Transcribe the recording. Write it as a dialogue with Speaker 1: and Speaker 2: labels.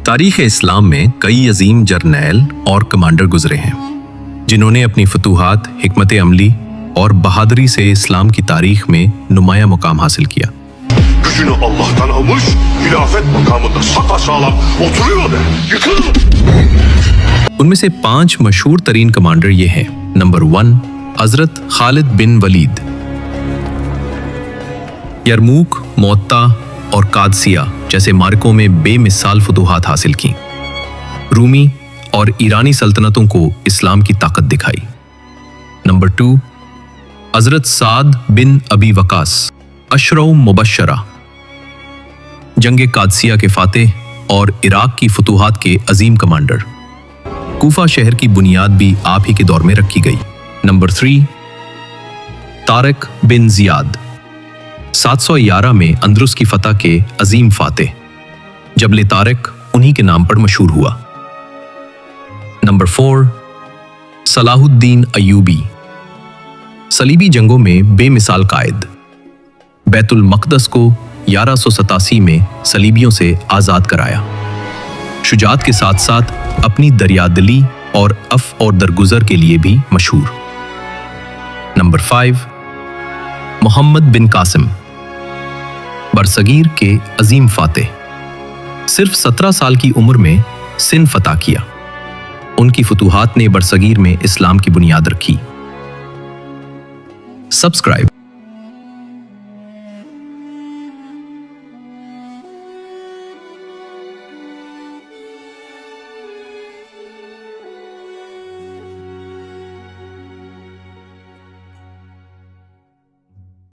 Speaker 1: तारीख़ इस्लाम में कई अजीम जर्नैल और कमांडर गुजरे हैं जिन्होंने अपनी फतूहात, हिकमत अमली और बहादुरी से इस्लाम की तारीख में नुमाया मुकाम हासिल किया।
Speaker 2: Gücünü Allah'tan almış, hilafet makamında sapasağlam oturuyor be. Yıkıl!
Speaker 1: उनमें से 5 मशहूर तरीन कमांडर ये हैं। नंबर 1, हजरत खालिद बिन वलीद। यरमूक, मोत्ता और कादसिया जैसे मार्कों में बेमिसाल फतूहात हासिल की, रूमी और ईरानी सल्तनतों को इस्लाम की ताकत दिखाई। नंबर 2, हजरत साद बिन अबी वकास, अशरौ मुबश्शरा, जंगे कादसिया के फातेह और इराक की फतूहात के अजीम कमांडर। कूफा शहर की बुनियाद भी आप ही के दौर में रखी गई। नंबर 3, तारिक बिन जियाद, 711 में अंदरुस की फतह के अजीम फातेह, जबल तारिक उन्हीं के नाम पर मशहूर हुआ। नंबर 4, सलाहुद्दीन अय्यूबी, सलीबी जंगों में बेमिसाल कायद, बैतुल मक़दस को 1187 में सलीबियों से आज़ाद कराया। शुजात के साथ साथ अपनी दरियादिली और अफ और दरगुजर के लिए भी मशहूर। नंबर 5, मोहम्मद बिन कासिम, बरसगीर के अजीम फातेह, सिर्फ 17 साल की उम्र में सिंध फतह किया। उनकी फतूहात ने बरसगीर में इस्लाम की बुनियाद रखी। सब्सक्राइब